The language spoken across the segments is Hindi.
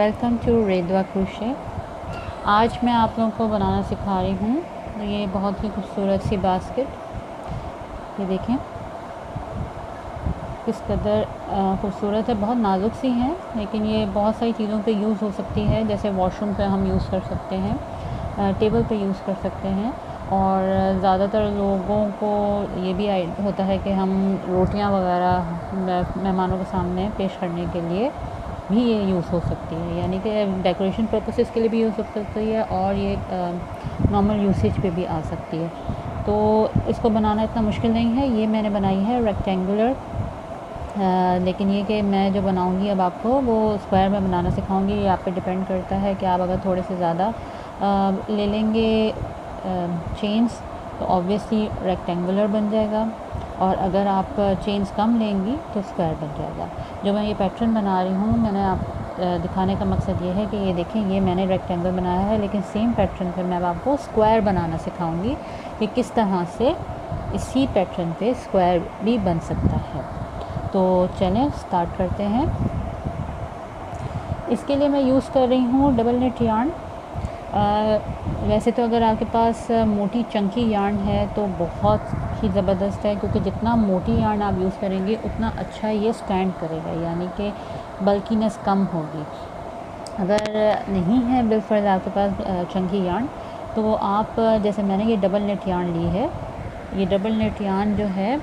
Welcome to रेदवा crochet. आज मैं आप लोगों को बनाना सिखा रही हूँ ये बहुत ही खूबसूरत सी बास्केट। ये देखें किस कदर खूबसूरत है, बहुत नाजुक सी है, लेकिन ये बहुत सारी चीज़ों पे यूज़ हो सकती है। जैसे वॉशरूम पे हम यूज़ कर सकते हैं, टेबल पे यूज़ कर सकते हैं, और ज़्यादातर लोगों को ये भी होता है कि हम रोटियां वगैरह मेहमानों के सामने पेश करने के लिए भी ये यूज़ हो सकती है, यानी कि डेकोरेशन पर्पसेस के लिए भी यूज़ हो सकती है, और ये नॉर्मल यूसेज पे भी आ सकती है। तो इसको बनाना इतना मुश्किल नहीं है। ये मैंने बनाई है रेक्टेंगुलर, लेकिन ये कि मैं जो बनाऊंगी अब आपको वो स्क्वायर में बनाना सिखाऊंगी। ये आप पे डिपेंड करता है कि आप अगर थोड़े से ज़्यादा ले लेंगे चेन्स तो ऑब्वियसली रेक्टेंगुलर बन जाएगा, और अगर आप चेन्स कम लेंगी तो स्क्वायर बन जाएगा। जो मैं ये पैटर्न बना रही हूँ, मैंने आप दिखाने का मकसद ये है कि ये देखें, ये मैंने रेक्टेंगल बनाया है, लेकिन सेम पैटर्न पे मैं आपको स्क्वायर बनाना सिखाऊंगी कि किस तरह से इसी पैटर्न पे स्क्वायर भी बन सकता है। तो चलें स्टार्ट करते हैं। इसके लिए मैं यूज़ कर रही हूँ डबल नेट यार्न। वैसे तो अगर आपके पास मोटी चंकी यार्न है तो बहुत ही ज़बरदस्त है, क्योंकि जितना मोटी यार्न आप यूज़ करेंगे उतना अच्छा ये स्टैंड करेगा, यानी कि बल्कीनेस कम होगी। अगर नहीं है बिलफर्ज आपके पास चंकी यार्न, तो आप जैसे मैंने ये डबल नेट यार्न ली है। ये डबल नेट यार्न जो है,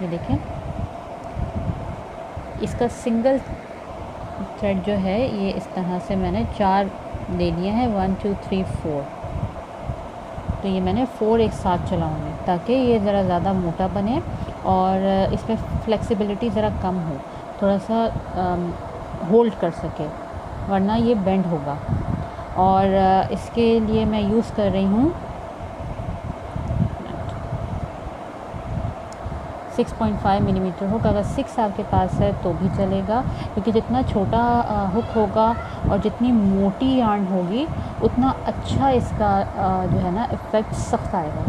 ये देखें, इसका सिंगल थ्रेड जो है ये इस तरह से मैंने 4 ले लिए हैं, 1 2 3 4। तो ये मैंने 4 एक साथ चलाऊंगी ताकि ये ज़रा ज़्यादा मोटा बने और इसमें फ्लेक्सिबिलिटी ज़रा कम हो, थोड़ा सा होल्ड कर सके, वरना ये बेंड होगा। और इसके लिए मैं यूज़ कर रही हूँ 6.5 मिलीमीटर हुक। अगर 6 आपके पास है तो भी चलेगा, क्योंकि जितना छोटा हुक होगा और जितनी मोटी यार्न होगी उतना अच्छा इसका जो है ना इफ़ेक्ट सख्त आएगा।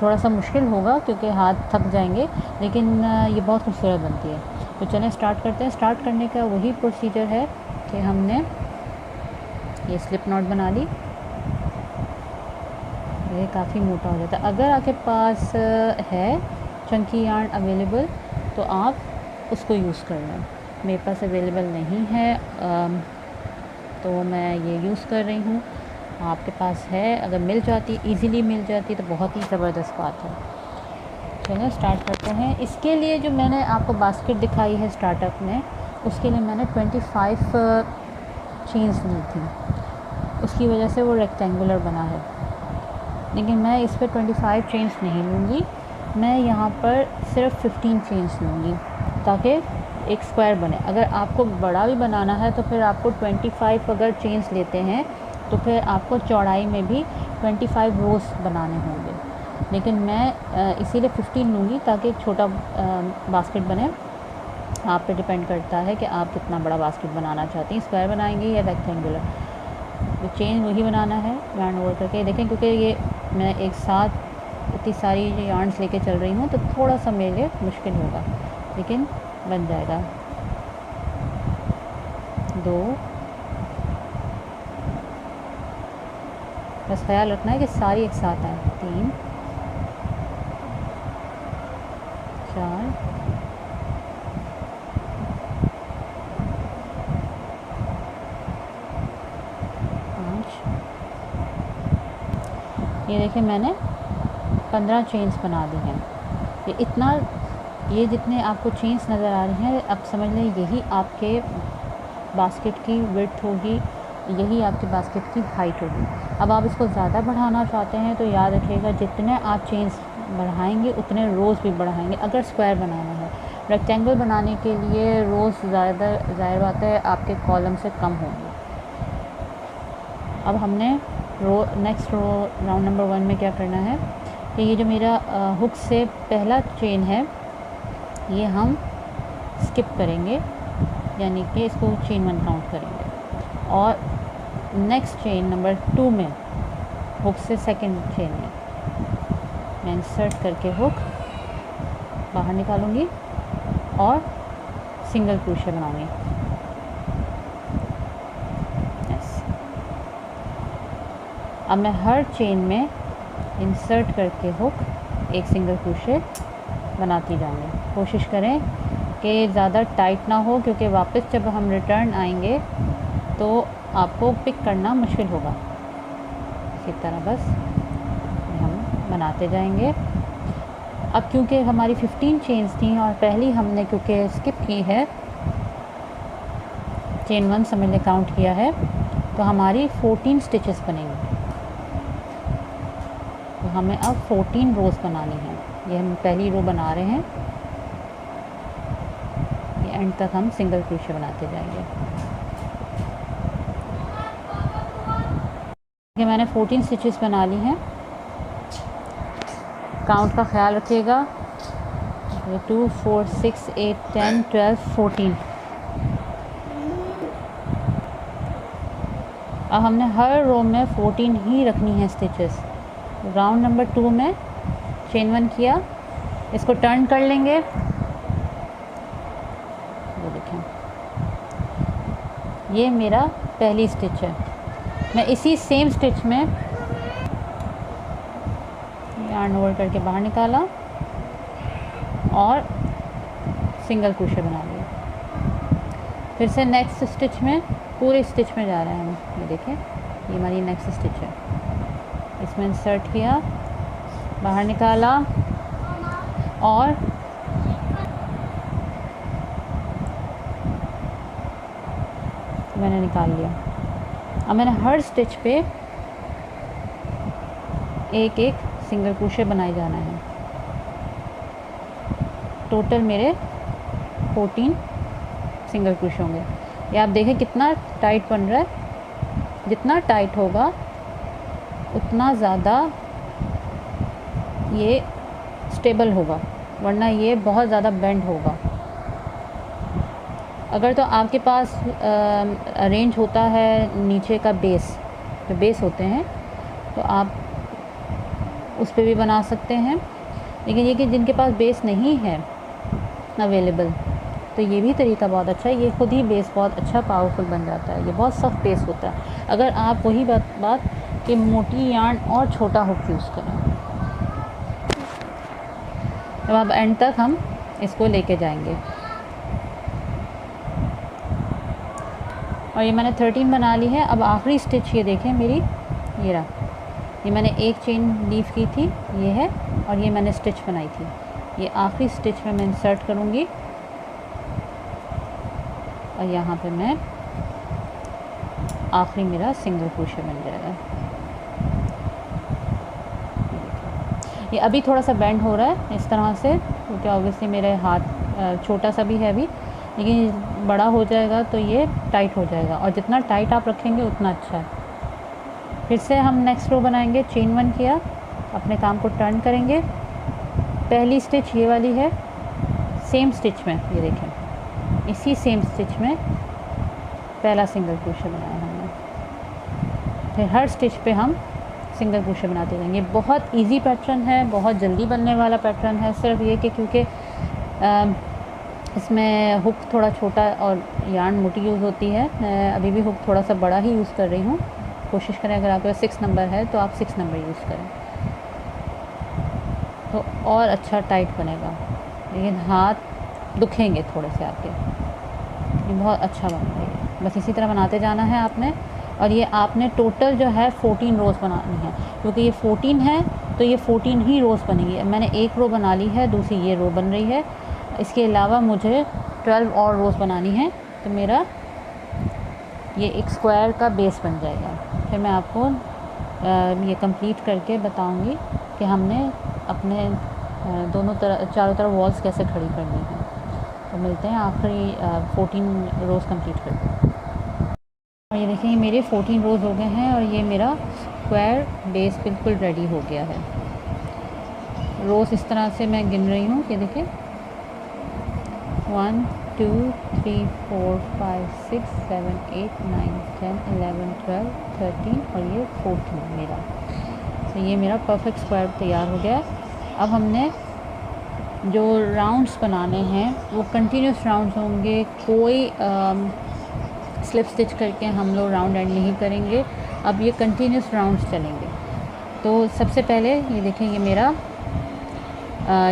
थोड़ा सा मुश्किल होगा क्योंकि हाथ थक जाएंगे, लेकिन ये बहुत खूबसूरत बनती है। तो चलें स्टार्ट करते हैं। स्टार्ट करने का वही प्रोसीजर है कि हमने ये स्लिप नॉट बना ली। ये काफ़ी मोटा हो जाता है। अगर आपके पास है चंकी यार्न अवेलेबल तो आप उसको यूज़ कर लें। मेरे पास अवेलेबल नहीं है तो मैं ये यूज़ कर रही हूँ। आपके पास है, अगर मिल जाती, इजीली मिल जाती, तो बहुत ही ज़बरदस्त बात है। चलिए स्टार्ट करते हैं। इसके लिए जो मैंने आपको बास्केट दिखाई है स्टार्टअप में, उसके लिए मैंने 25 चेन्स ली थी, उसकी वजह से वो रेक्टेंगुलर बना है। लेकिन मैं इस पर 25 चेन्स नहीं लूँगी, मैं यहाँ पर सिर्फ 15 चेन्स लूँगी ताकि एक स्क्वायर बने। अगर आपको बड़ा भी बनाना है तो फिर आपको 25 अगर चेन्स लेते हैं तो फिर आपको चौड़ाई में भी 25 रोज़ बनाने होंगे, लेकिन मैं इसीलिए 15 लूँगी ताकि एक छोटा बास्केट बने। आप पे डिपेंड करता है कि आप कितना बड़ा बास्केट बनाना चाहती हैं, स्क्वायर बनाएंगे या रेक्टेंगुलर। तो चेन वही बनाना है यार्न ओवर करके। देखें, क्योंकि ये मैं एक साथ इतनी सारी यार्न्स लेके चल रही हूँ तो थोड़ा सा मेरे लिए मुश्किल होगा, लेकिन बन जाएगा। 2, बस ख्याल रखना है कि सारी एक साथ आए। 3 4 5। ये देखें, मैंने 15 चेन्स बना दी हैं। ये जितने आपको चेन्स नज़र आ रही हैं, अब समझ लें यही आपके बास्केट की विड्थ होगी, यही आपकी बास्केट की हाइट होगी। अब आप इसको ज़्यादा बढ़ाना चाहते हैं तो याद रखिएगा, जितने आप चेन्स बढ़ाएंगे उतने रोज़ भी बढ़ाएंगे। अगर स्क्वायर बनाना है, रेक्टेंगल बनाने के लिए रोज़ ज़्यादा ज़ाहिर बात है आपके कॉलम से कम होंगे। अब हमने नेक्स्ट राउंड नंबर 1 में क्या करना है कि ये जो मेरा हुक से पहला चेन है ये हम स्किप करेंगे, यानी कि इसको चेन 1 काउंट करेंगे, और नेक्स्ट चेन नंबर 2 में हुक से सेकंड चेन में मैं इंसर्ट करके हुक बाहर निकालूंगी और सिंगल क्रोशे बनाऊंगी। अब मैं हर चेन में इंसर्ट करके हुक एक सिंगल क्रोशे बनाती जाऊँगी। कोशिश करें कि ज़्यादा टाइट ना हो, क्योंकि वापस जब हम रिटर्न आएंगे तो आपको पिक करना मुश्किल होगा। इसी तरह बस हम बनाते जाएंगे। अब क्योंकि हमारी 15 चेन्स थी और पहली हमने क्योंकि स्किप की है, चेन 1 से मैंने काउंट किया है, तो हमारी 14 स्टिचेस बनेंगी। तो हमें अब 14 रोज़ बनानी है। ये हम पहली रो बना रहे हैं, ये एंड तक हम सिंगल क्रोशे बनाते जाएंगे। ये मैंने 14 स्टिचेस बना ली हैं। काउंट का ख्याल रखिएगा। 2 4 6 8 10 12 14। अब हमने हर रो में 14 ही रखनी है स्टिचेस। राउंड नंबर 2 में चेन 1 किया, इसको टर्न कर लेंगे। ये देखें, ये मेरा पहली स्टिच है। मैं इसी सेम स्टिच में यार्न ओवर करके बाहर निकाला और सिंगल क्रोशे बना लिया। फिर से नेक्स्ट स्टिच में, पूरे स्टिच में जा रहे हैं हम। ये देखें, ये हमारी नेक्स्ट स्टिच है। इसमें इंसर्ट किया, बाहर निकाला और मैंने निकाल लिया। अब मैंने हर स्टिच पे एक एक सिंगल क्रोशे बनाए जाना है। टोटल मेरे 14 सिंगल क्रोशे होंगे। ये आप देखें कितना टाइट बन रहा है। जितना टाइट होगा उतना ज़्यादा ये स्टेबल होगा, वरना ये बहुत ज़्यादा बेंड होगा। अगर तो आपके पास अरेंज होता है नीचे का बेस, जो बेस होते हैं, तो आप उस पर भी बना सकते हैं। लेकिन ये कि जिनके पास बेस नहीं है अवेलेबल, तो ये भी तरीका बहुत अच्छा है। ये खुद ही बेस बहुत अच्छा पावरफुल बन जाता है। ये बहुत सख्त बेस होता है। अगर आप वही बात कि मोटी यार्न और छोटा हुक यूज़ करें। अब एंड तक हम इसको लेके जाएंगे। और ये मैंने 13 बना ली है। अब आखिरी स्टिच ये देखें मेरी, ये रहा। ये मैंने एक चेन लीव की थी, ये है, और ये मैंने स्टिच बनाई थी। ये आखिरी स्टिच में मैं इंसर्ट करूँगी और यहाँ पे मैं आखिरी मेरा सिंगल क्रोशे बन जाएगा। ये अभी थोड़ा सा बेंड हो रहा है इस तरह से, क्योंकि ऑब्वियसली मेरे हाथ छोटा सा भी है अभी, लेकिन बड़ा हो जाएगा तो ये टाइट हो जाएगा, और जितना टाइट आप रखेंगे उतना अच्छा है। फिर से हम नेक्स्ट रो बनाएंगे। चेन 1 किया, अपने काम को टर्न करेंगे। पहली स्टिच ये वाली है, सेम स्टिच में ये देखें, इसी सेम स्टिच में पहला सिंगल क्रोशे बनाया हमने। फिर हर स्टिच पे हम सिंगल क्रोशे बनाते जाएंगे। बहुत इजी पैटर्न है, बहुत जल्दी बनने वाला पैटर्न है। सिर्फ ये कि क्योंकि इसमें हुक थोड़ा छोटा और यार्न मोटी यूज़ होती है, मैं अभी भी हुक थोड़ा सा बड़ा ही यूज़ कर रही हूँ। कोशिश करें अगर आपके पास 6 नंबर है तो आप 6 नंबर यूज़ करें, तो और अच्छा टाइट बनेगा। लेकिन हाथ दुखेंगे थोड़े से आपके, ये बहुत अच्छा बन रही है। बस इसी तरह बनाते जाना है आपने। और ये आपने टोटल जो है 14 रोज़ बनानी है, क्योंकि ये 14 है तो ये 14 ही रोज़ बनेगी। मैंने एक रो बना ली है, दूसरी ये रो बन रही है। इसके अलावा मुझे 12 और रोज़ बनानी है, तो मेरा ये एक स्क्वायर का बेस बन जाएगा। फिर मैं आपको ये कंप्लीट करके बताऊंगी कि हमने अपने चारों तरफ वॉल्स कैसे खड़ी करनी है। तो मिलते हैं आखिरी 14 रोज़ कंप्लीट करके। और ये देखिए, मेरे 14 रोज़ हो गए हैं और ये मेरा स्क्वायर बेस बिल्कुल रेडी हो गया है। रोज़ इस तरह से मैं गिन रही हूँ, ये देखिए 1 2 3 4 5 6 7 8 9 10 11 12 13 और ये 14 मेरा। तो ये मेरा परफेक्ट स्क्वायर तैयार हो गया है। अब हमने जो राउंड्स बनाने हैं वो कंटिन्यूस राउंड्स होंगे, कोई स्लिप स्टिच करके हम लोग राउंड एंड नहीं करेंगे। अब ये कंटिन्यूस राउंड्स चलेंगे। तो सबसे पहले ये देखें, ये मेरा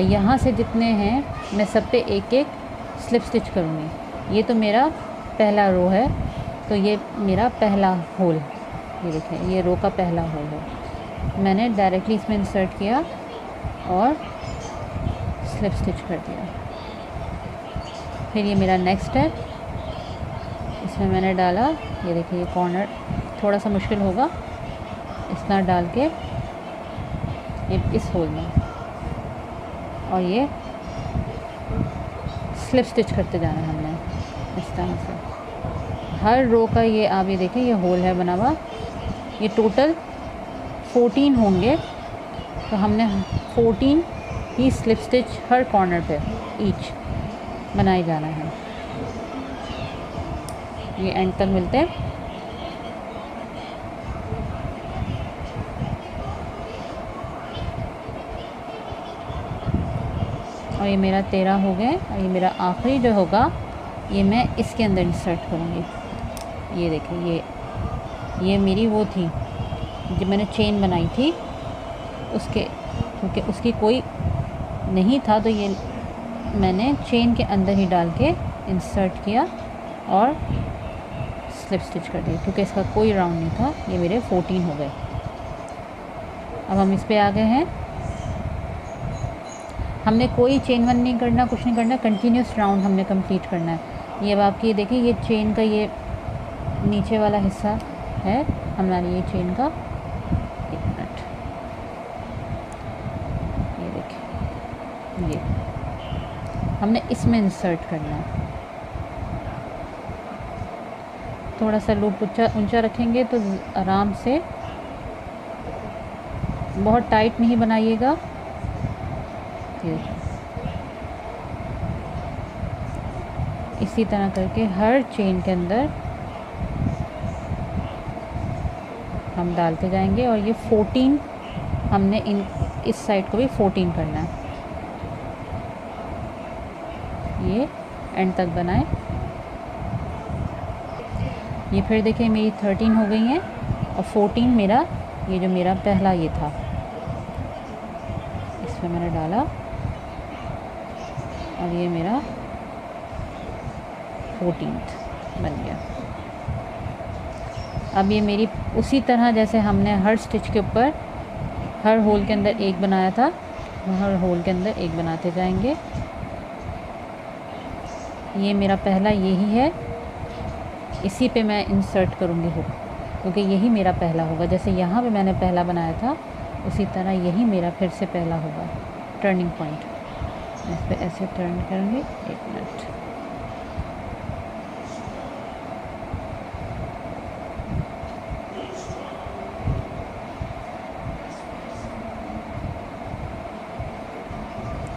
यहाँ से जितने हैं मैं सब पे एक एक स्लिप स्टिच करूँगी। ये तो मेरा पहला रो है, तो ये मेरा पहला होल, ये देखें ये रो का पहला होल है। मैंने डायरेक्टली इसमें इंसर्ट किया और स्लिप स्टिच कर दिया। फिर ये मेरा नेक्स्ट है, इसमें मैंने डाला, ये देखिए ये कॉर्नर थोड़ा सा मुश्किल होगा, इतना डाल के ये इस होल में, और ये स्लिप स्टिच करते जाना है हमने इस तरह से। हर रो का ये आप ये देखें ये होल है बना हुआ। ये टोटल 14 होंगे, तो हमने 14 ही स्लिप स्टिच हर कॉर्नर पे ईच बनाए जाना है। ये एंड तक मिलते हैं। और ये मेरा 13 हो गए, और ये मेरा आखिरी जो होगा ये मैं इसके अंदर इंसर्ट करूँगी। ये देखिए ये मेरी वो थी जब मैंने चेन बनाई थी उसके, क्योंकि उसकी कोई नहीं था तो ये मैंने चेन के अंदर ही डाल के इंसर्ट किया और स्लिप स्टिच कर दिया, क्योंकि इसका कोई राउंड नहीं था। ये मेरे 14 हो गए। अब हम इस पे आ गए हैं। हमने कोई चेन वन नहीं करना, कुछ नहीं करना, कंटिन्यूस राउंड हमने कंप्लीट करना है। ये अब आपकी देखिए ये चेन का ये नीचे वाला हिस्सा है हमारी, ये चेन का, एक मिनट, ये देखिए ये हमने इसमें इंसर्ट करना है। थोड़ा सा लूप ऊंचा रखेंगे तो आराम से, बहुत टाइट नहीं बनाइएगा। इसी तरह करके हर चेन के अंदर हम डालते जाएंगे, और ये 14 हमने इस साइड को भी 14 करना है। ये एंड तक बनाएं। ये फिर देखिए मेरी 13 हो गई हैं, और 14 मेरा ये जो मेरा पहला ये था इसमें मैंने डाला, और ये मेरा 14th बन गया। अब ये मेरी उसी तरह जैसे हमने हर स्टिच के ऊपर हर होल के अंदर एक बनाया था, हर होल के अंदर एक बनाते जाएंगे। ये मेरा पहला यही है, इसी पे मैं इंसर्ट करूँगी हुक, क्योंकि यही मेरा पहला होगा। जैसे यहाँ पे मैंने पहला बनाया था उसी तरह यही मेरा फिर से पहला होगा टर्निंग पॉइंट। मैं इस पर ऐसे टर्न करूँगी, एक मिनट,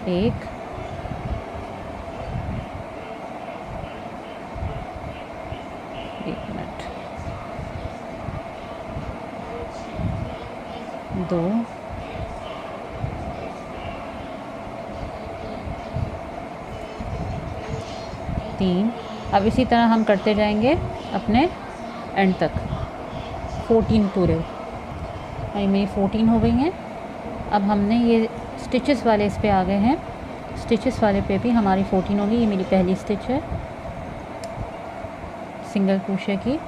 एक, एक मिनट, दो, तीन। अब इसी तरह हम करते जाएंगे अपने एंड तक 14 पूरे। और ये मेरी 14 हो गई हैं। अब हमने ये स्टिचेस वाले इस पे आ गए हैं, स्टिचेस वाले पे भी हमारी 14 होगी। ये मेरी पहली स्टिच है सिंगल क्रोशे की,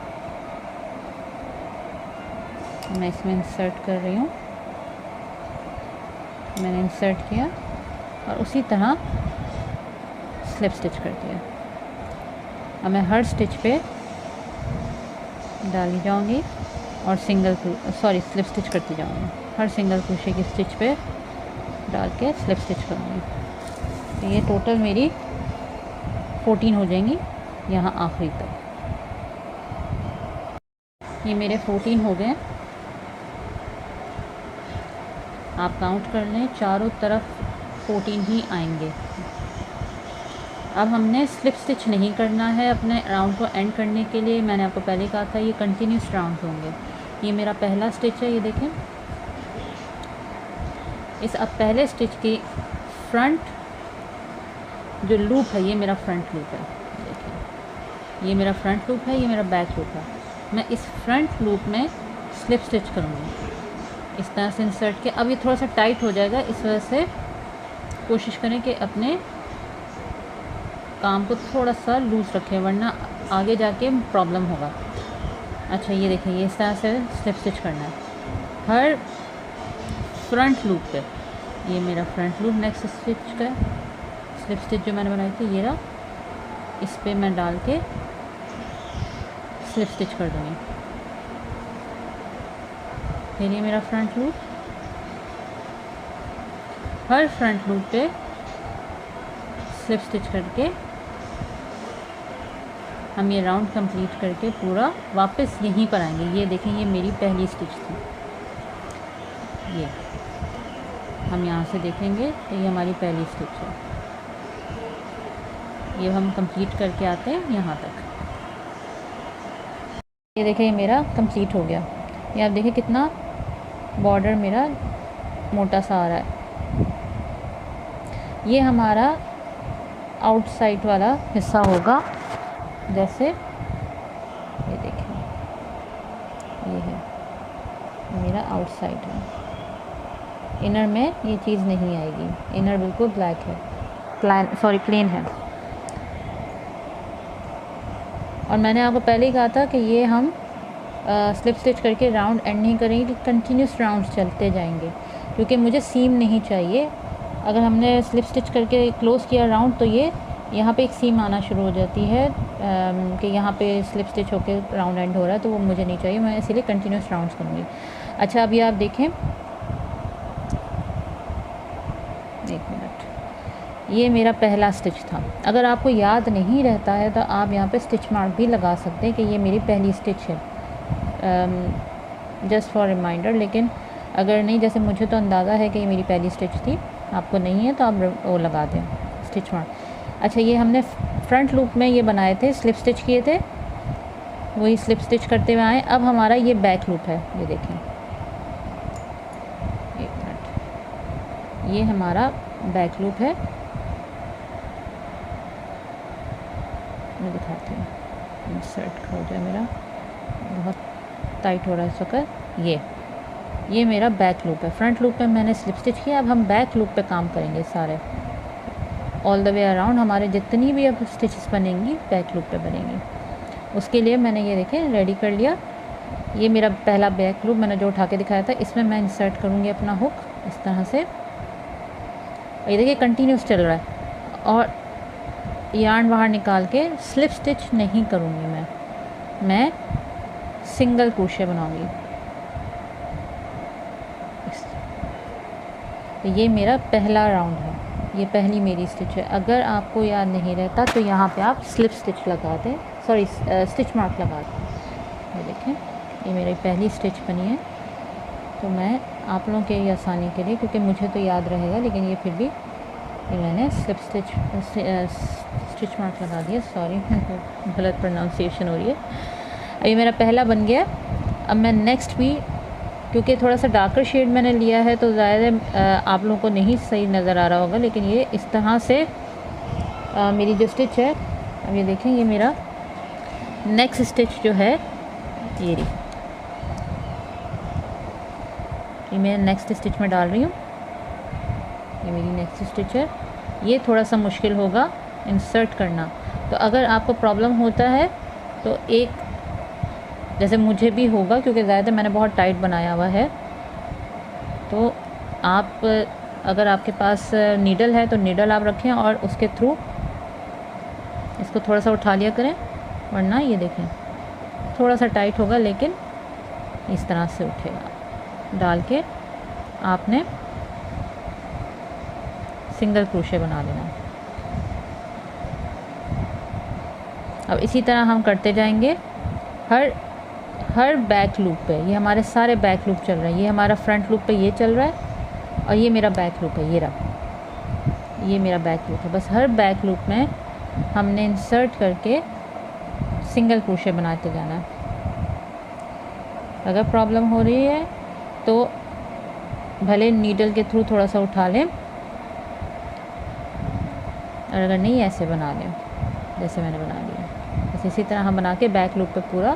मैं इसमें इंसर्ट कर रही हूँ। मैंने इंसर्ट किया और उसी तरह स्लिप स्टिच कर दिया। अब मैं हर स्टिच पे डाली जाऊंगी और स्लिप स्टिच करती जाऊंगी। हर सिंगल क्रोशे की स्टिच पे डाल के स्लिप स्टिच करूँगी। तो ये टोटल मेरी 14 हो जाएंगी यहाँ आखिरी तक। ये मेरे 14 हो गए। आप काउंट कर लें, चारों तरफ 14 ही आएंगे। अब हमने स्लिप स्टिच नहीं करना है अपने राउंड को एंड करने के लिए। मैंने आपको पहले कहा था ये कंटिन्यूस राउंड होंगे। ये मेरा पहला स्टिच है, ये देखें। इस अब पहले स्टिच की फ्रंट जो लूप है ये मेरा फ्रंट लूप है, देखिए ये मेरा फ्रंट लूप है, ये मेरा बैक लूप है। मैं इस फ्रंट लूप में स्लिप स्टिच करूँगी इस तरह से इंसर्ट के। अब ये थोड़ा सा टाइट हो जाएगा, इस वजह से कोशिश करें कि अपने काम को थोड़ा सा लूज़ रखें, वरना आगे जाके प्रॉब्लम होगा। अच्छा ये देखें, ये इस तरह से स्लिप स्टिच करना है हर फ्रंट लूप पे। ये मेरा फ्रंट लूप नेक्स्ट स्टिच का स्लिप स्टिच जो मैंने बनाई थी, ये रहा, इस पे मैं डाल के स्लिप स्टिच कर दूँगी। फिर ये मेरा फ्रंट लूप, हर फ्रंट लूप पे स्लिप स्टिच करके हम ये राउंड कंप्लीट करके पूरा वापस यहीं पर आएंगे। ये देखें, ये मेरी पहली स्टिच थी, ये हम यहाँ से देखेंगे तो ये हमारी पहली स्टिच है। ये हम कंप्लीट करके आते हैं यहाँ तक। ये देखें, ये मेरा कंप्लीट हो गया। ये आप देखें कितना बॉर्डर मेरा मोटा सा आ रहा है। ये हमारा आउटसाइड वाला हिस्सा होगा, जैसे ये देखें, ये है मेरा आउटसाइड है। इनर में ये चीज़ नहीं आएगी, इनर बिल्कुल ब्लैक है, प्लेन है। और मैंने आपको पहले ही कहा था कि ये हम स्लिप स्टिच करके राउंड एंड नहीं करेंगे, कंटिन्यूस राउंड्स चलते जाएंगे, क्योंकि मुझे सीम नहीं चाहिए। अगर हमने स्लिप स्टिच करके क्लोज़ किया राउंड, तो ये यहाँ पे एक सीम आना शुरू हो जाती है कि यहाँ पे स्लिप स्टिच होकर राउंड एंड हो रहा है, तो वो मुझे नहीं चाहिए। मैं इसीलिए कंटिन्यूस राउंड्स करूँगी। अच्छा, अभी आप देखें, एक मिनट, ये मेरा पहला स्टिच था। अगर आपको याद नहीं रहता है तो आप यहाँ पे स्टिच मार्क भी लगा सकते हैं कि ये मेरी पहली स्टिच है, जस्ट फॉर रिमाइंडर। लेकिन अगर नहीं, जैसे मुझे तो अंदाज़ा है कि ये मेरी पहली स्टिच थी, आपको नहीं है तो आप वो लगा दें स्टिच मार्क। अच्छा, ये हमने फ्रंट लूप में ये बनाए थे, स्लिप स्टिच किए थे, वही स्लिप स्टिच करते हुए आए। अब हमारा ये बैक लूप है, ये देखें, एक मिनट, ये हमारा बैक लूप है। मैं दिखाती हूँ, इंसर्ट हो जाए, मेरा बहुत टाइट हो रहा है इस वक्त। ये मेरा बैक लूप है। फ्रंट लूप पे मैंने स्लिप स्टिच किया, अब हम बैक लूप पे काम करेंगे सारे, ऑल द वे अराउंड। हमारे जितनी भी अब स्टिचेस बनेंगी बैक लूप पे बनेंगी। उसके लिए मैंने ये देखें रेडी कर लिया। ये मेरा पहला बैक लूप मैंने जो उठा के दिखाया था, इसमें मैं इंसर्ट करूँगी अपना हुक इस तरह से। ये देखिए कंटिन्यूस चल रहा है, और यार्न बाहर निकाल के स्लिप स्टिच नहीं करूँगी मैं सिंगल क्रोशे बनाऊँगी। तो ये मेरा पहला राउंड है, ये पहली मेरी स्टिच है। अगर आपको याद नहीं रहता तो यहाँ पे आप स्लिप स्टिच लगा दें, सॉरी स्टिच मार्क लगा दें। ये देखें, ये मेरी पहली स्टिच बनी है। तो मैं आप लोगों के आसानी के लिए, क्योंकि मुझे तो याद रहेगा, लेकिन ये फिर भी ये मैंने स्लिप स्टिच मार्क लगा दिया। सॉरी गलत प्रोनाउंसिएशन हो रही है। ये मेरा पहला बन गया। अब मैं नेक्स्ट भी, क्योंकि थोड़ा सा डार्कर शेड मैंने लिया है तो ज़्यादा आप लोगों को नहीं सही नज़र आ रहा होगा, लेकिन ये इस तरह से मेरी जो स्टिच है, अब ये देखें, ये मेरा नेक्स्ट स्टिच जो है, ये रही, ये मैं नेक्स्ट स्टिच में डाल रही हूँ। ये मेरी नेक्स्ट स्टिच है। ये थोड़ा सा मुश्किल होगा इंसर्ट करना, तो अगर आपको प्रॉब्लम होता है तो एक, जैसे मुझे भी होगा क्योंकि ज़्यादा मैंने बहुत टाइट बनाया हुआ है, तो आप अगर आपके पास नीडल है तो नीडल आप रखें और उसके थ्रू इसको थोड़ा सा उठा लिया करें, वरना ये देखें थोड़ा सा टाइट होगा, लेकिन इस तरह से उठेगा। डाल के आपने सिंगल क्रोशे बना लेना। अब इसी तरह हम करते जाएंगे हर बैक लूप पे। ये हमारे सारे बैक लूप चल रहे हैं। ये हमारा फ्रंट लूप पे ये चल रहा है, और ये मेरा बैक लूप है, ये रहा, ये मेरा बैक लूप है। बस हर बैक लूप में हमने इंसर्ट करके सिंगल क्रोशे बनाते जाना है। अगर प्रॉब्लम हो रही है तो भले नीडल के थ्रू थोड़ा सा उठा लें, और अगर नहीं ऐसे बना लें जैसे मैंने बना लिया। बस इसी तरह हम बना के बैक लूप पे पूरा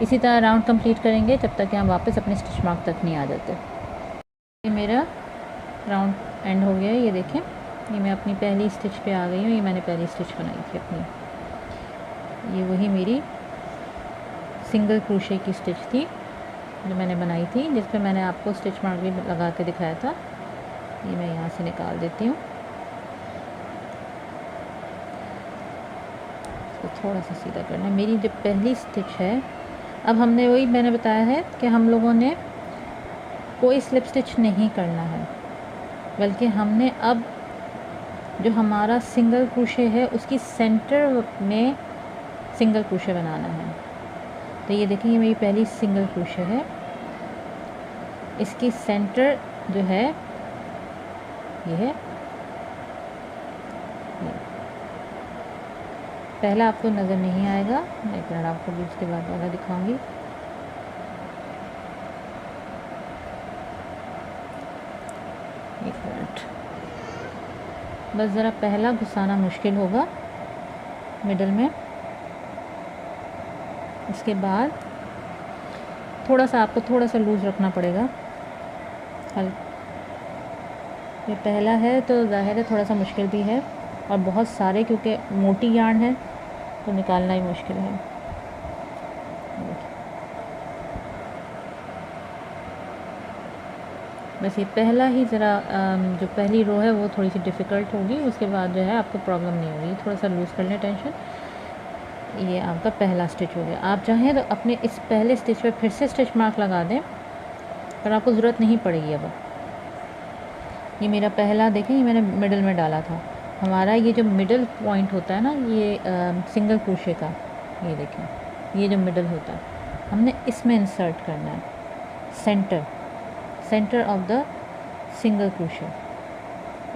इसी तरह राउंड कंप्लीट करेंगे जब तक कि हम वापस अपने स्टिच मार्क तक नहीं आ जाते। ये मेरा राउंड एंड हो गया है। ये देखें, ये मैं अपनी पहली स्टिच पे आ गई हूँ। ये मैंने पहली स्टिच बनाई थी अपनी, ये वही मेरी सिंगल क्रोशे की स्टिच थी जो मैंने बनाई थी, जिस पे मैंने आपको स्टिच मार्क भी लगा के दिखाया था। ये मैं यहाँ से निकाल देती हूँ, इसको थोड़ा सा सीधा करना है। मेरी जो पहली स्टिच है, अब हमने वही मैंने बताया है कि हम लोगों ने कोई स्लिप स्टिच नहीं करना है, बल्कि हमने अब जो हमारा सिंगल क्रोशे है उसकी सेंटर में सिंगल क्रोशे बनाना है। तो ये देखिए, ये मेरी पहली सिंगल क्रोशे है, इसकी सेंटर जो है ये है। पहला आपको नज़र नहीं आएगा, मैं एक मिनट आपको भी उसके बाद वाला दिखाऊंगी। एक मिनट, बस ज़रा पहला घुसाना मुश्किल होगा मिडल में, इसके बाद थोड़ा सा आपको थोड़ा सा लूज़ रखना पड़ेगा। ये पहला है तो ज़ाहिर है थोड़ा सा मुश्किल भी है, और बहुत सारे क्योंकि मोटी यार्न है तो निकालना ही मुश्किल है। बस ये पहला ही ज़रा जो पहली रो है वो थोड़ी सी डिफ़िकल्ट होगी, उसके बाद जो है आपको प्रॉब्लम नहीं होगी। थोड़ा सा लूज़ कर लें टेंशन। ये आपका पहला स्टिच हो गया। आप चाहें तो अपने इस पहले स्टिच पे फिर से स्टिच मार्क लगा दें, पर आपको ज़रूरत नहीं पड़ेगी अब। ये मेरा पहला देखें, ये मैंने मिडल में डाला था। हमारा ये जो मिडल पॉइंट होता है ना, ये सिंगल क्रोशे का, ये देखें, ये जो मिडल होता है हमने इसमें इंसर्ट करना है, centre of the single crochet.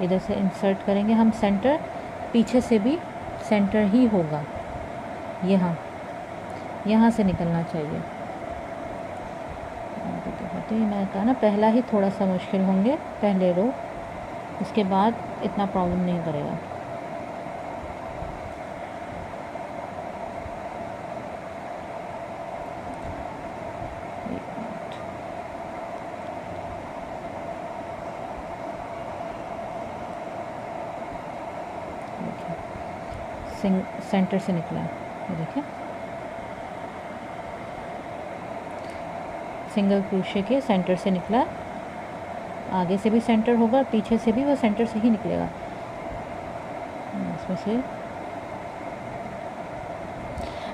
इधर से इंसर्ट करेंगे हम सेंटर, पीछे से भी सेंटर ही होगा, यहाँ से निकलना चाहिए। तो ये मैंने कहा ना, पहला ही थोड़ा सा मुश्किल होंगे पहले रो, उसके बाद इतना प्रॉब्लम नहीं करेगा। सेंटर से निकला है, ये देखिए, सिंगल क्रोशे के सेंटर से निकला। आगे से भी सेंटर होगा, पीछे से भी वो सेंटर से ही निकलेगा। इसमें से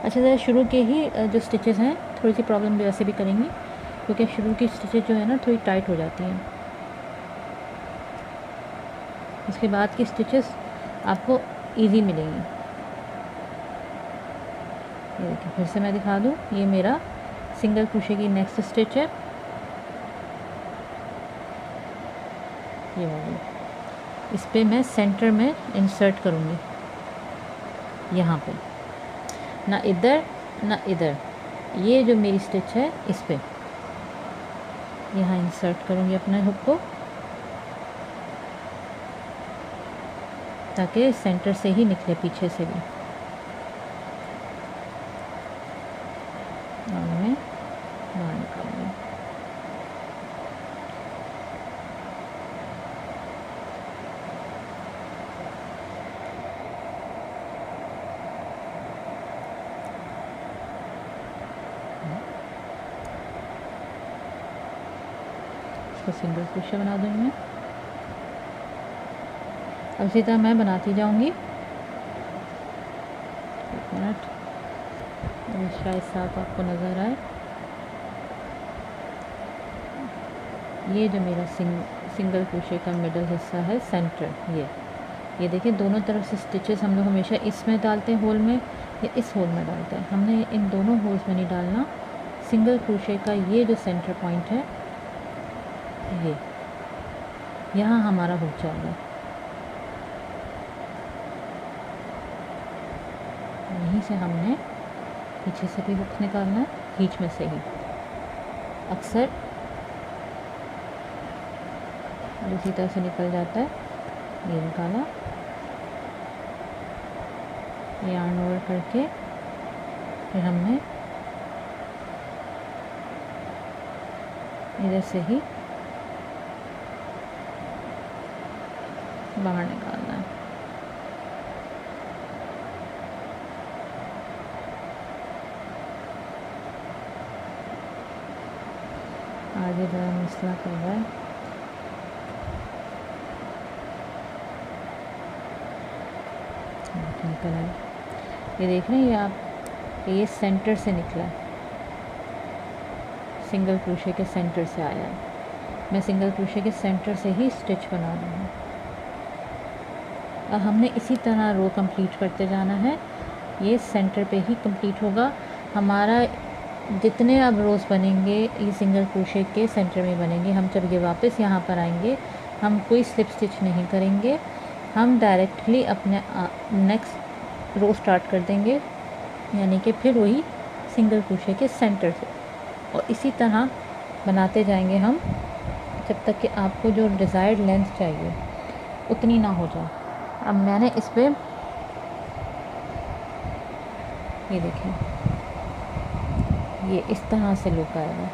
अच्छा, ज़रा शुरू के ही जो स्टिचेस हैं थोड़ी सी प्रॉब्लम भी वैसे भी करेंगी, क्योंकि शुरू की स्टिचेस जो है ना थोड़ी टाइट हो जाती हैं। उसके बाद की स्टिचेस आपको इजी मिलेंगी। ये देखिए, फिर से मैं दिखा दूँ, ये मेरा सिंगल क्रोशे की नेक्स्ट स्टिच है, ये वाली। इस पे मैं सेंटर में इंसर्ट करूँगी, यहाँ पे, ना इधर ना इधर। ये जो मेरी स्टिच है इस पे यहाँ इंसर्ट करूँगी अपने हुक को, ताकि सेंटर से ही निकले, पीछे से भी। और मैं बाहर निकालूँगी। इसको सिंगल क्रोशे बना दूँगी मैं। अब इसी तरह मैं बनाती जाऊँगी। एक मिनट, शायद साफ आपको नज़र आए। ये जो मेरा सिंगल क्रोशे का मिडल हिस्सा है, सेंटर, ये देखिए, दोनों तरफ से स्टिचेस हम लोग हमेशा इसमें डालते हैं होल में, या इस होल में डालते हैं। हमने इन दोनों होल्स में नहीं डालना। सिंगल क्रोशे का ये जो सेंटर पॉइंट है, ये यहाँ हमारा हुक जाएगा। यहीं से हमने पीछे से भी हुक निकालना है, बीच में से ही। अक्सर इसी तरह से निकल जाता है। ये निकाला, यार्न ओवर करके फिर हमने इधर से ही बाहर निकालना है। आगे ज़रा मसला कर रहा है। निकल है, ये देख रहे हैं ये आप, ये सेंटर से निकला है, सिंगल क्रोशे के सेंटर से आया है। मैं सिंगल क्रोशे के सेंटर से ही स्टिच बना रही हूँ। अब हमने इसी तरह रो कंप्लीट करते जाना है। ये सेंटर पे ही कंप्लीट होगा हमारा। जितने अब रोज़ बनेंगे ये सिंगल क्रोशे के सेंटर में बनेंगे। हम जब ये वापस यहाँ पर आएंगे हम कोई स्लिप स्टिच नहीं करेंगे, हम डायरेक्टली अपने नेक्स्ट रो स्टार्ट कर देंगे, यानी कि फिर वही सिंगल क्रोशे के सेंटर से, और इसी तरह बनाते जाएंगे हम जब तक कि आपको जो डिज़ायर्ड लेंथ चाहिए उतनी ना हो जाए। अब मैंने इस पे ये देखें, ये इस तरह से लुक आएगा।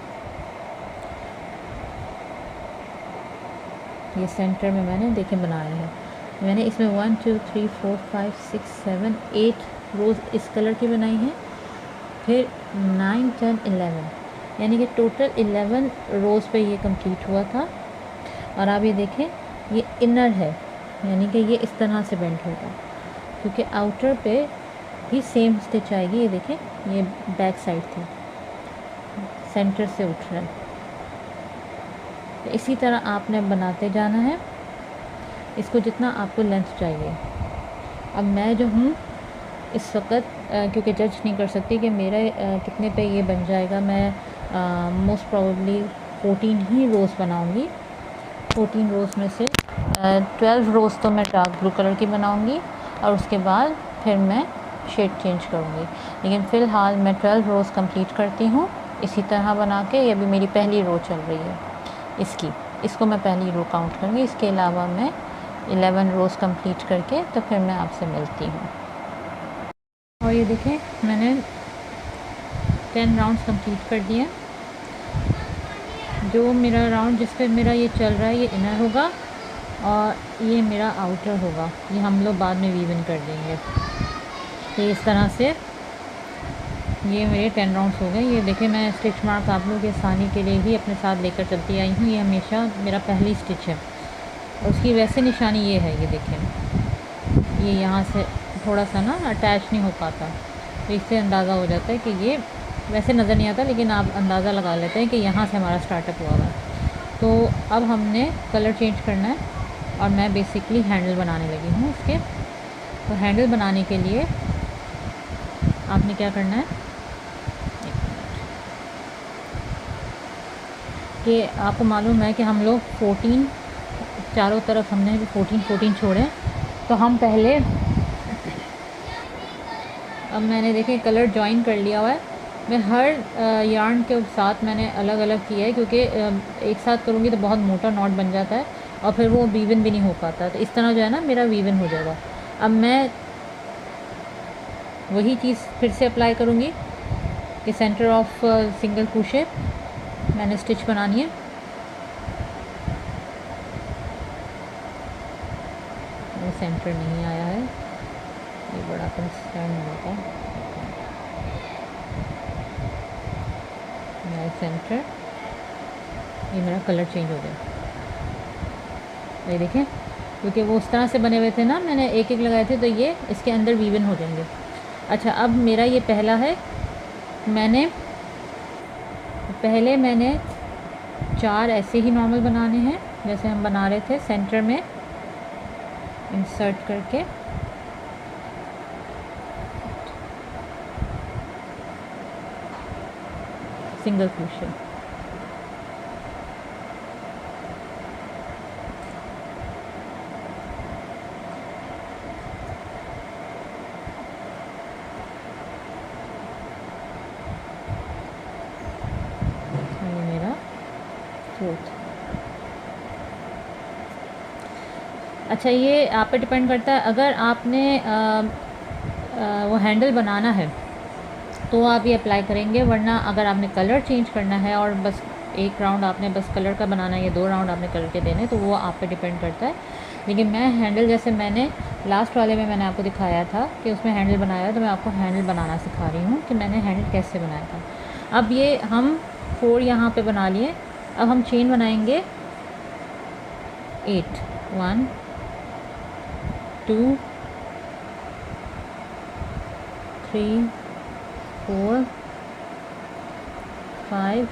ये सेंटर में मैंने देखें बनाया है। मैंने इसमें 1 2 3 4 5 6 7 8 रोज़ इस कलर की बनाई हैं, फिर 9 10 11, यानी कि टोटल 11 रोज़ पे ये कंप्लीट हुआ था। और आप ये देखें ये इनर है, यानी कि ये इस तरह से बेंड होगा, क्योंकि आउटर पे ही सेम स्टिच आएगी। ये देखें ये बैक साइड थी, सेंटर से उठ रहा है। तो इसी तरह आपने बनाते जाना है इसको जितना आपको लेंथ चाहिए। अब मैं जो हूँ इस वक्त क्योंकि जज नहीं कर सकती कि मेरा कितने पे ये बन जाएगा, मैं मोस्ट प्रोबेबली 14 ही रोज़ बनाऊँगी। 14 रोज़ में से 12 रोज़ तो मैं डार्क ब्लू कलर की बनाऊँगी और उसके बाद फिर मैं शेड चेंज करूँगी। लेकिन फ़िलहाल मैं 12 रोज़ कंप्लीट करती हूँ इसी तरह बना के। ये अभी मेरी पहली रो चल रही है इसको मैं पहली रो काउंट करूँगी। इसके अलावा मैं 11 रोज़ कंप्लीट करके तो फिर मैं आपसे मिलती हूँ। और ये देखें मैंने 10 राउंड्स कंप्लीट कर दिए। जो मेरा राउंड जिस पे मेरा ये चल रहा है ये इनर होगा और ये मेरा आउटर होगा। ये हम लोग बाद में वीव इन कर देंगे। तो इस तरह से ये मेरे 10 राउंड्स हो गए। ये देखें मैं स्टिच मार्क आप लोगों के आसानी के लिए ही अपने साथ लेकर चलती आई हूँ। ये हमेशा मेरा पहली स्टिच है और उसकी वैसे निशानी ये है। ये देखें ये यहाँ से थोड़ा सा ना अटैच नहीं हो पाता, तो इससे अंदाज़ा हो जाता है कि ये वैसे नज़र नहीं आता, लेकिन आप अंदाज़ा लगा लेते हैं कि यहाँ से हमारा स्टार्टअप हुआ है। तो अब हमने कलर चेंज करना है और मैं बेसिकली हैंडल बनाने लगी हूँ इसके। तो हैंडल बनाने के लिए आपने क्या करना है कि आपको मालूम है कि हम लोग 14 चारों तरफ हमने 14 छोड़े। तो हम पहले अब मैंने देखें कलर जॉइन कर लिया हुआ है। मैं हर यार्न के साथ मैंने अलग अलग किया है, क्योंकि एक साथ करूँगी तो बहुत मोटा नॉट बन जाता है और फिर वो वीवन भी नहीं हो पाता। तो इस तरह जो है ना मेरा वीवन हो जाएगा। अब मैं वही चीज़ फिर से अप्लाई करूँगी कि सेंटर ऑफ सिंगल क्रोशे मैंने स्टिच बनानी है। वो सेंटर नहीं आया है, ये बड़ा कंसर्न होगा। मेरा सेंटर, ये मेरा कलर चेंज हो गया। ये देखें क्योंकि वो उस तरह से बने हुए थे ना, मैंने एक एक लगाए थे, तो ये इसके अंदर वीवन हो जाएंगे। अच्छा अब मेरा ये पहला है, पहले मैंने 4 ऐसे ही नॉर्मल बनाने हैं जैसे हम बना रहे थे, सेंटर में इंसर्ट करके सिंगल क्रोशे। ये मेरा फोर्थ। अच्छा ये आप पे डिपेंड करता है, अगर आपने वो हैंडल बनाना है तो आप ये अप्लाई करेंगे, वरना अगर आपने कलर चेंज करना है और बस एक राउंड आपने बस कलर का बनाना है या 2 राउंड आपने कलर के देने, तो वो आप पे डिपेंड करता है। लेकिन मैं हैंडल, जैसे मैंने लास्ट वाले में मैंने आपको दिखाया था कि उसमें हैंडल बनाया, तो मैं आपको हैंडल बनाना सिखा रही हूँ कि मैंने हैंडल कैसे बनाया था। अब ये हम 4 यहाँ पे बना लिए। अब हम चेन बनाएंगे 8, 1 2 3 4 5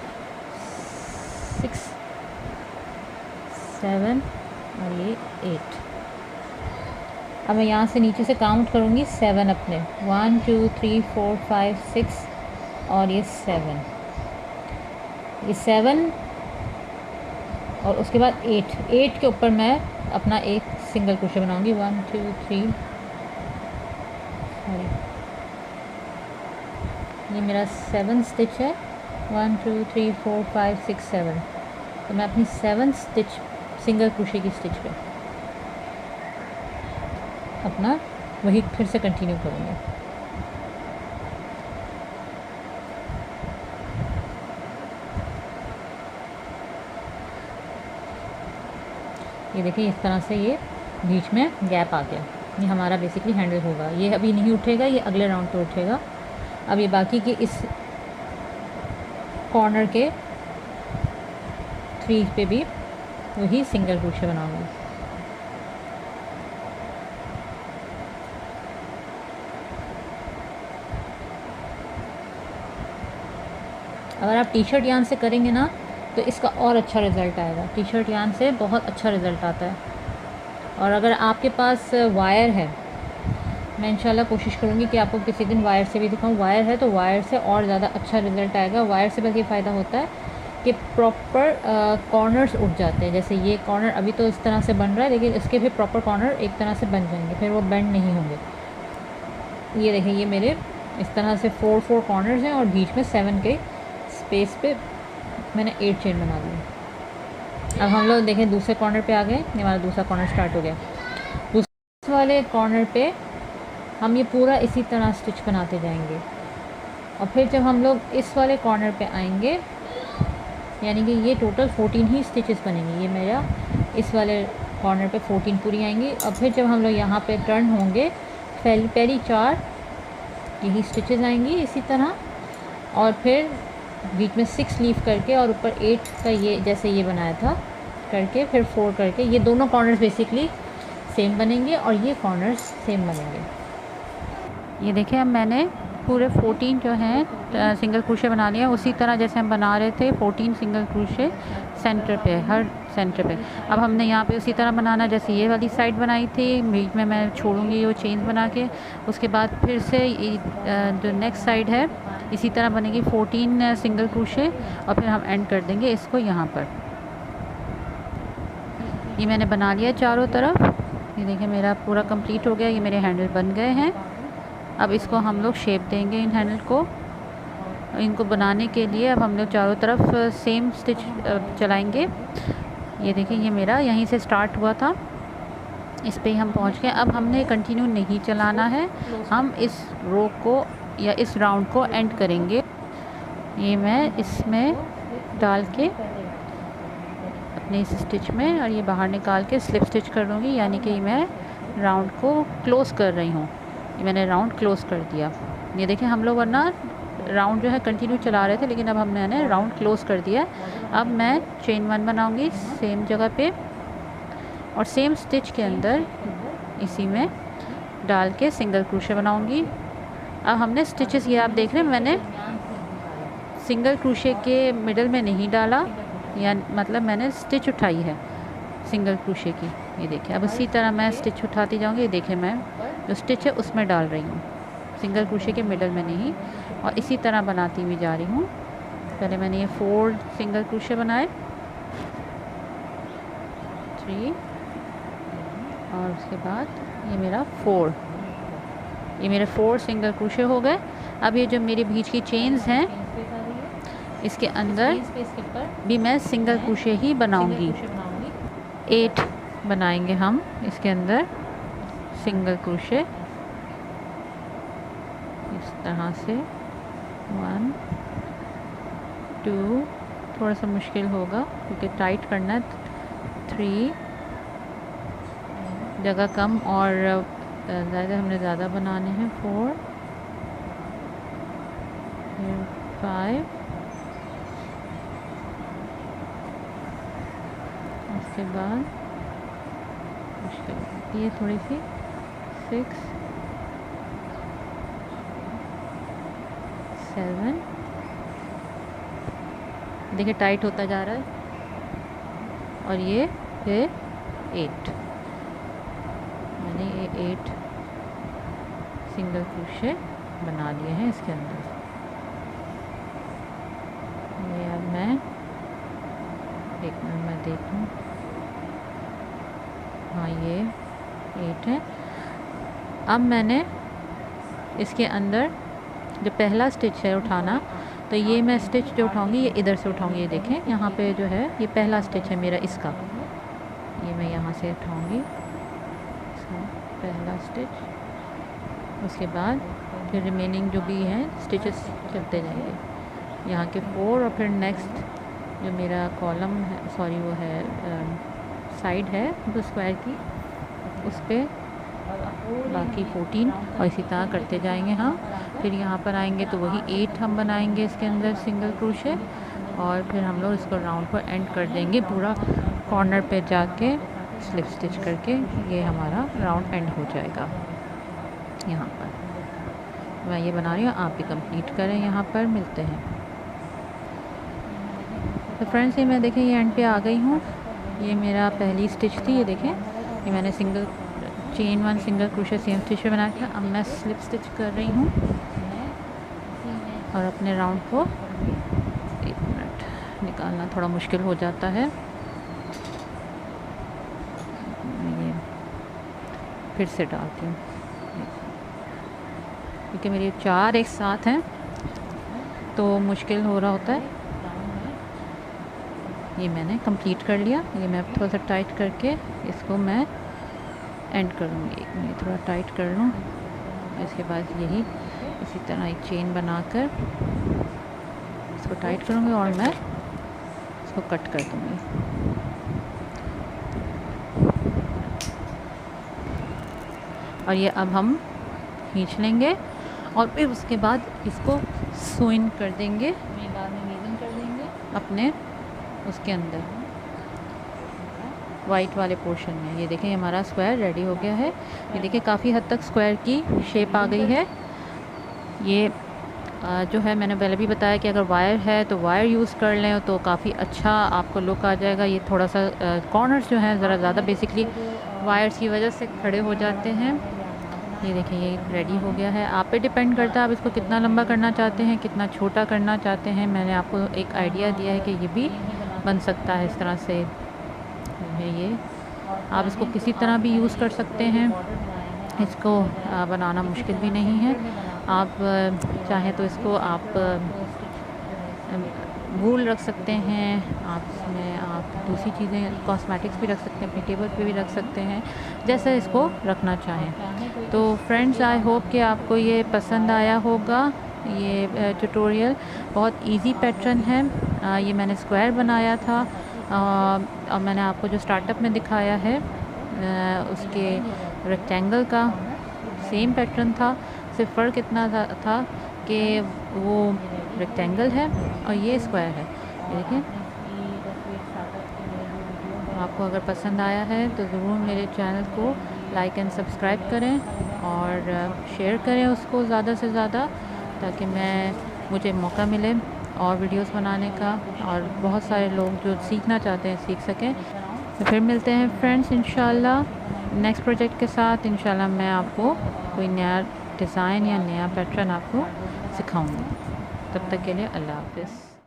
6 7 और ये 8। अब मैं यहाँ से नीचे से काउंट करूँगी 7 अपने, 1 2 3 4 5 6 और ये 7, ये 7 और उसके बाद 8 के ऊपर मैं अपना एक सिंगल क्रोशे बनाऊँगी। 1 2 3, सॉरी ये मेरा 7 स्टिच है, 1 2 3 4 5 6 7। तो मैं अपनी 7 स्टिच सिंगल क्रोशे की स्टिच पे अपना वही फिर से कंटिन्यू करूँगी। ये देखिए इस तरह से ये बीच में गैप आ गया, ये हमारा बेसिकली हैंडल होगा। ये अभी नहीं उठेगा, ये अगले राउंड पे उठेगा। अब ये बाकी के इस कॉर्नर के 3 पे भी वही सिंगल क्रोशे बनाऊंगी। अगर आप टी शर्ट यान से करेंगे ना तो इसका और अच्छा रिज़ल्ट आएगा। टी शर्ट यान से बहुत अच्छा रिज़ल्ट आता है। और अगर आपके पास वायर है, मैं इंशाल्लाह कोशिश करूँगी कि आपको किसी दिन वायर से भी दिखाऊँ। वायर है तो वायर से और ज़्यादा अच्छा रिज़ल्ट आएगा। वायर से बस ये फ़ायदा होता है कि प्रॉपर कॉर्नर्स उठ जाते हैं। जैसे ये कॉर्नर अभी तो इस तरह से बन रहा है, लेकिन इसके भी प्रॉपर कॉर्नर एक तरह से बन जाएंगे, फिर वो बेंड नहीं होंगे। ये देखें, ये मेरे इस तरह से 4 कॉर्नर्स हैं और बीच में 7 के स्पेस पे मैंने 8 चेन बना दी। अब हम लोग देखें दूसरे कॉर्नर पे आ गए, ये हमारा दूसरा कॉर्नर स्टार्ट हो गया। दूसरे वाले कॉर्नर पे हम ये पूरा इसी तरह स्टिच बनाते जाएंगे। और फिर जब हम लोग इस वाले कॉर्नर पे आएंगे, यानी कि ये टोटल 14 ही स्टिचेस बनेंगी। ये मेरा इस वाले कॉर्नर पे 14 पूरी आएंगी। और फिर जब हम लोग यहाँ पे टर्न होंगे, पहली 4 यही स्टिचेस आएंगी इसी तरह, और फिर बीच में 6 लीव करके और ऊपर 8 का ये जैसे ये बनाया था करके, फिर 4 करके ये दोनों कॉर्नर्स बेसिकली सेम बनेंगे और ये कॉर्नर्स सेम बनेंगे। ये देखिए अब मैंने पूरे 14 जो हैं सिंगल क्रोशे बना लिया, उसी तरह जैसे हम बना रहे थे 14 सिंगल क्रोशे सेंटर पे, हर सेंटर पे। अब हमने यहाँ पे उसी तरह बनाना, जैसे ये वाली साइड बनाई थी, बीच में मैं छोड़ूंगी वो चेन्स बना के। उसके बाद फिर से जो नेक्स्ट साइड है इसी तरह बनेगी 14 सिंगल क्रोशे, और फिर हम एंड कर देंगे इसको यहाँ पर। ये मैंने बना लिया चारों तरफ। ये देखिए मेरा पूरा कंप्लीट हो गया, ये मेरे हैंडल बन गए हैं। अब इसको हम लोग शेप देंगे इन हैंडल को। इनको बनाने के लिए अब हम लोग चारों तरफ सेम स्टिच चलाएंगे। ये देखिए ये मेरा यहीं से स्टार्ट हुआ था, इस पे ही हम पहुंच गए। अब हमने कंटिन्यू नहीं चलाना है, हम इस रो को या इस राउंड को एंड करेंगे। ये मैं इसमें डाल के अपने इस स्टिच में, और ये बाहर निकाल के स्लिप स्टिच कर लूँगी, यानी कि मैं राउंड को क्लोज़ कर रही हूँ। ये मैंने राउंड क्लोज़ कर दिया। ये देखिए हम लोग वरना राउंड जो है कंटिन्यू चला रहे थे, लेकिन अब हमने राउंड क्लोज़ कर दिया। अब मैं चेन 1 बनाऊंगी सेम जगह पे, और सेम स्टिच के अंदर इसी में डाल के सिंगल क्रोशे बनाऊंगी। अब हमने स्टिचेस, ये आप देख रहे हैं मैंने सिंगल क्रोशे के मिडल में नहीं डाला, या मतलब मैंने स्टिच उठाई है सिंगल क्रोशे की। ये देखिए अब इसी तरह मैं स्टिच उठाती जाऊंगी। ये देखिए मैं जो स्टिच है उसमें डाल रही हूँ, सिंगल क्रोशे के मिडल में नहीं, और इसी तरह बनाती हुई जा रही हूँ। पहले मैंने ये 4 सिंगल क्रोशे बनाए, 3, और उसके बाद ये मेरा 4, ये मेरे 4 सिंगल क्रोशे हो गए। अब ये जो मेरी बीच की चेन्स हैं इसके अंदर भी मैं सिंगल क्रोशे ही बनाऊंगी। 8 बनाएंगे हम इसके अंदर सिंगल क्रोशे, इस तरह से 1 2 थोड़ा सा मुश्किल होगा क्योंकि टाइट करना है। 3 जगह कम और ज़्यादा हमने ज़्यादा बनाने हैं। 4 फिर 5 उसके बाद मुश्किल होती है थोड़ी सी। 6 7 देखिए टाइट होता जा रहा है। और ये फिर 8 मैंने ये 8 सिंगल क्रोशे बना लिए हैं इसके अंदर। ये अब मैं एक मिनट में देख लूँ। हाँ ये 8 है। अब मैंने इसके अंदर जो पहला स्टिच है उठाना, तो ये मैं स्टिच जो उठाऊंगी ये इधर से उठाऊंगी। ये देखें यहाँ पे जो है ये पहला स्टिच है मेरा इसका, ये मैं यहाँ से उठाऊंगी पहला स्टिच। उसके बाद फिर रिमेनिंग जो भी हैं स्टिचेस चलते जाएंगे यहाँ के 4 और फिर नेक्स्ट जो मेरा कॉलम है, सॉरी वो है साइड है जो स्क्वायर की, उस पर बाकी 14 और इसी तरह करते जाएंगे हम। फिर यहाँ पर आएंगे तो वही 8 हम बनाएंगे इसके अंदर सिंगल क्रोशे, और फिर हम लोग इसको राउंड पर एंड कर देंगे पूरा कॉर्नर पे जाके स्लिप स्टिच करके। ये हमारा राउंड एंड हो जाएगा। यहाँ पर मैं ये बना रही हूँ, आप भी कंप्लीट करें। यहाँ पर मिलते हैं। तो फ्रेंड्स ये मैं देखें ये एंड पे आ गई हूँ। ये मेरा पहली स्टिच थी, ये देखें ये मैंने single chain 1 single crochet same stitch पे बनाया था। अब मैं स्लिप स्टिच कर रही हूँ और अपने राउंड को 1 मिनट निकालना थोड़ा मुश्किल हो जाता है। ये फिर से डालती हूँ क्योंकि मेरी 4 एक साथ हैं तो मुश्किल हो रहा होता है। ये मैंने कंप्लीट कर लिया। ये मैं थोड़ा सा टाइट करके इसको मैं एंड करूँगी। मैं थोड़ा टाइट कर लूँ। इसके बाद यही इसी तरह एक चेन बनाकर इसको टाइट करूँगी और मैं इसको कट कर दूँगी। और ये अब हम खींच लेंगे और फिर उसके बाद इसको सुइन कर देंगे, बाद में वीविंग कर देंगे अपने उसके अंदर वाइट वाले पोर्शन में। ये देखें हमारा स्क्वायर रेडी हो गया है। ये देखें काफ़ी हद तक स्क्वायर की शेप आ गई है। ये जो है मैंने पहले भी बताया कि अगर वायर है तो वायर यूज़ कर लें तो काफ़ी अच्छा आपको लुक आ जाएगा। ये थोड़ा सा कॉर्नर्स जो हैं ज़रा ज़्यादा बेसिकली वायर्स की वजह से खड़े हो जाते हैं। ये देखें ये रेडी हो गया है। आप पे डिपेंड करता है आप इसको कितना लंबा करना चाहते हैं, कितना छोटा करना चाहते हैं। मैंने आपको एक आइडिया दिया है कि ये भी बन सकता है इस तरह से है। ये आप इसको किसी तरह भी यूज़ कर सकते हैं। इसको बनाना मुश्किल भी नहीं है। आप चाहें तो इसको आप वूल रख सकते हैं, आप इसमें आप दूसरी चीज़ें कॉस्मेटिक्स भी रख सकते हैं, अपनी टेबल पे भी रख सकते हैं, जैसा इसको रखना चाहें। तो फ्रेंड्स आई होप कि आपको ये पसंद आया होगा। ये ट्यूटोरियल बहुत इजी पैटर्न है। ये मैंने स्क्वायर बनाया था और मैंने आपको जो स्टार्टअप में दिखाया है उसके रेक्टेंगल का सेम पैटर्न था। सिर्फ फ़र्क इतना था कि वो रेक्टेंगल है और ये स्क्वायर है। देखें आपको अगर पसंद आया है तो ज़रूर मेरे चैनल को लाइक एंड सब्सक्राइब करें और शेयर करें उसको ज़्यादा से ज़्यादा, ताकि मुझे मौका मिले और वीडियोस बनाने का और बहुत सारे लोग जो सीखना चाहते हैं सीख सकें। तो फिर मिलते हैं फ्रेंड्स इंशाल्लाह नेक्स्ट प्रोजेक्ट के साथ। इंशाल्लाह मैं आपको कोई नया डिज़ाइन या नया पैटर्न आपको सिखाऊंगी। तब तक के लिए अल्लाह हाफ़िज़।